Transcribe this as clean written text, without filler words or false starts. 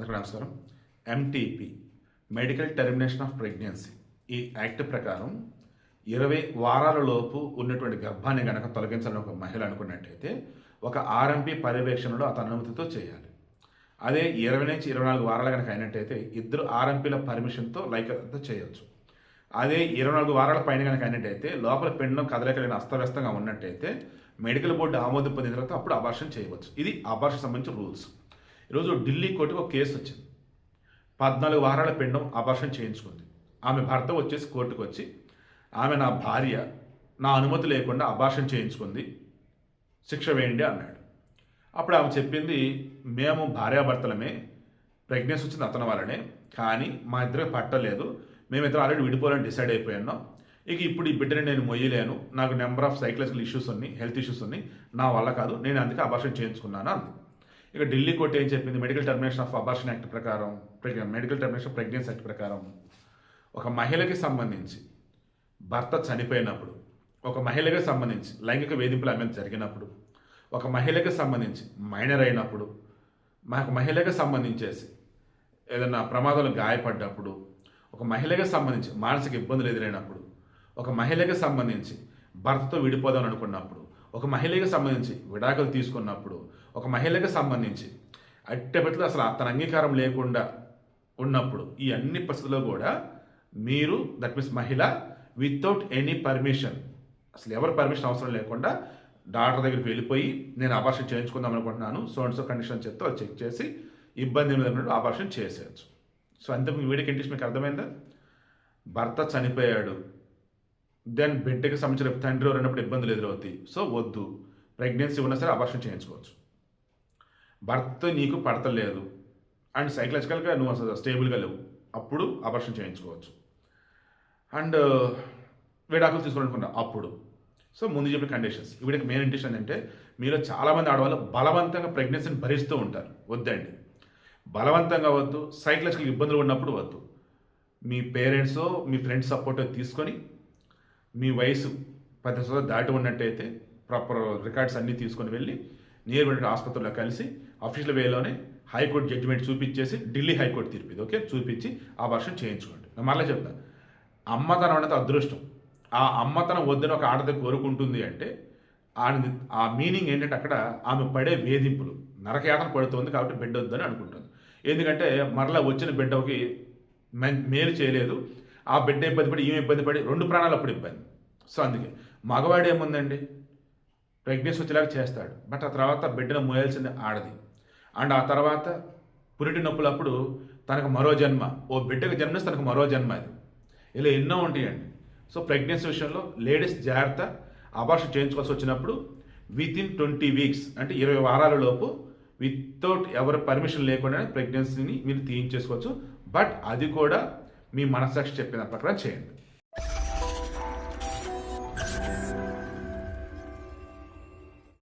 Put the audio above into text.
అందరికీ నమస్కారం. MTP medical termination of pregnancy ఈ యాక్ట్ ప్రకారం 20 వారాల లోపు ఉన్నటువంటి గర్భాన్ని గనక తొలగించాలని ఒక మహిళ అనుకున్నట్టయితే ఒక ఆర్ఎంపీ పర్యవేక్షణలో అతని అనుమతితో చేయాలి. అదే 20 నుంచి 24 వారాలు కనుక అయినట్టయితే ఇద్దరు ఆర్ఎంపీల పర్మిషన్తో లైకతో చేయొచ్చు. అదే 24 వారాల పైన కనుక అయినట్టయితే లోపల పిండం కదలికలేని అస్తవ్యస్తంగా ఉన్నట్టయితే మెడికల్ బోర్డు ఆమోదం పొందిన తర్వాత అప్పుడు అబార్షన్ చేయవచ్చు. ఇది అబార్షన్ సంబంధించిన రూల్స్. ఈరోజు ఢిల్లీ కోర్టుకు ఒక కేసు వచ్చింది. 14 వారాల పిండం అబార్షన్ చేయించుకుంది. ఆమె భర్త వచ్చేసి కోర్టుకు వచ్చి ఆమె నా భార్య నా అనుమతి లేకుండా అబార్షన్ చేయించుకుంది, శిక్ష వేయండి అన్నాడు. అప్పుడు ఆమె చెప్పింది, మేము భార్యాభర్తలమే, ప్రెగ్నెన్సీ వచ్చింది అతని వల్లనే, కానీ మా ఇద్దరికి పట్టలేదు, మేమిద్దరు ఆల్రెడీ విడిపోవాలని డిసైడ్ అయిపోయాను. ఇక ఇప్పుడు ఈ బిడ్డని నేను మొయ్యలేను, నాకు నెంబర్ ఆఫ్ సైకలాజికల్ ఇష్యూస్ ఉన్నాయి, హెల్త్ ఇష్యూస్ ఉన్నాయి, నా వల్ల కాదు, నేను అందుకే అబార్షన్ చేయించుకున్నాను అంది. ఇక ఢిల్లీ కోర్టు ఏం చెప్పింది, medical termination of abortion act ప్రకారం, మెడికల్ టర్మినేషన్ ప్రెగ్నెన్సీ యాక్ట్ ప్రకారం ఒక మహిళకి సంబంధించి భర్త చనిపోయినప్పుడు, ఒక మహిళకి సంబంధించి లైంగిక వేధింపులు ఆమె జరిగినప్పుడు, ఒక మహిళకి సంబంధించి మైనర్ అయినప్పుడు, ఒక మహిళకి సంబంధించేసి ఏదైనా ప్రమాదాలు గాయపడ్డప్పుడు, ఒక మహిళకి సంబంధించి మానసిక ఇబ్బందులు ఎదురైనప్పుడు, ఒక మహిళకి సంబంధించి భర్తతో విడిపోదాం అనుకున్నప్పుడు, ఒక మహిళకి సంబంధించి విడాకులు తీసుకున్నప్పుడు, ఒక మహిళకి సంబంధించి అట్టెపట్లు అసలు తన అంగీకారం లేకుండా ఉన్నప్పుడు, ఈ అన్ని పరిస్థితుల్లో కూడా మీరు దట్ మీన్స్ మహిళ వితౌట్ ఎనీ పర్మిషన్, అసలు ఎవరి పర్మిషన్ అవసరం లేకుండా డాక్టర్ దగ్గరికి వెళ్ళిపోయి నేను అబార్షన్ చేయించుకుందాం అనుకుంటున్నాను, సో అండ్ సో కండిషన్ చెప్తే వాళ్ళు చెక్ చేసి ఇబ్బంది ఏమి లేకుండా అబార్షన్ చేసేయచ్చు. సో అంతే వీడికి ఇంటికి మీకు అర్థమైందా? భర్త చనిపోయాడు, దెన్ బిడ్డకి సంబంధించిన తండ్రి ఎవరైనప్పుడు ఇబ్బందులు ఎదురవుతాయి, సో వద్దు, ప్రెగ్నెన్సీ ఉన్నా సరే అబార్షన్ చేయించుకోవచ్చు. భర్త నీకు పడతలేదు అండ్ సైకలాజికల్గా నువ్వు అసలు స్టేబుల్గా లేవు, అప్పుడు అబార్షన్ చేయించుకోవచ్చు. అండ్ విడాకులు తీసుకోవాలనుకున్నా అప్పుడు. సో ముందు చెప్పిన కండిషన్స్. వీడికి మెయిన్ ఇంటెన్షన్ ఏంటంటే, మీలో చాలామంది ఆడవాళ్ళు బలవంతంగా ప్రెగ్నెన్సీని భరిస్తూ ఉంటారు. వద్దండి, బలవంతంగా వద్దు, సైకలాజికల్ ఇబ్బందులు ఉన్నప్పుడు వద్దు. మీ పేరెంట్స్ మీ ఫ్రెండ్స్ సపోర్ట్ తీసుకొని మీ వయసు 10 సంవత్సరాలు దాటి ఉన్నట్టయితే ప్రాపర్ రికార్డ్స్ అన్నీ తీసుకొని వెళ్ళి నియర్ ఆసుపత్రిలో కలిసి అఫీషియల్ వేలోనే హైకోర్టు జడ్జిమెంట్ చూపించేసి, ఢిల్లీ హైకోర్టు తీర్పు ఇది, ఓకే, చూపించి అబార్షన్ చేయించుకోండి. మళ్ళీ చెప్తాను, అమ్మతనం అనేది అదృష్టం. ఆ అమ్మతనం వద్దని ఒక ఆడది కోరుకుంటుంది అంటే ఆ మీనింగ్ ఏంటంటే అక్కడ ఆమె పడే వేధింపులు, నరకయాతన పడుతుంది కాబట్టి బిడ్డ వద్దని అనుకుంటుంది. ఎందుకంటే మరలా వచ్చిన బిడ్డకి మేలు చేయలేదు, ఆ బిడ్డ ఇబ్బంది పడి ఈమె ఇబ్బంది పడి 2 ప్రాణాలు అప్పుడు ఇబ్బంది. సో అందుకే మగవాడు ఏముందండి, ప్రెగ్నెన్సీ వచ్చేలాగా చేస్తాడు, బట్ ఆ తర్వాత బిడ్డను మోయాల్సింది ఆడది. అండ్ ఆ తర్వాత పురిటి నొప్పులప్పుడు తనకు మరో జన్మ, ఓ బిడ్డకు జన్మనిస్తే తనకు మరో జన్మ, అది ఇలా ఎన్నో ఉంటాయండి. సో ప్రెగ్నెన్సీ విషయంలో లేడీస్ జాగ్రత్త. అబార్షన్ చేయించుకోవాల్సి వచ్చినప్పుడు వితిన్ 20 వీక్స్ అంటే 20 వారాల లోపు వితౌట్ ఎవరి పర్మిషన్ లేకుండా ప్రెగ్నెన్సీని మీరు తీయించేసుకోవచ్చు. బట్ అది కూడా మీ మనస్సాక్షి చెప్పిన ప్రకారం చేయండి.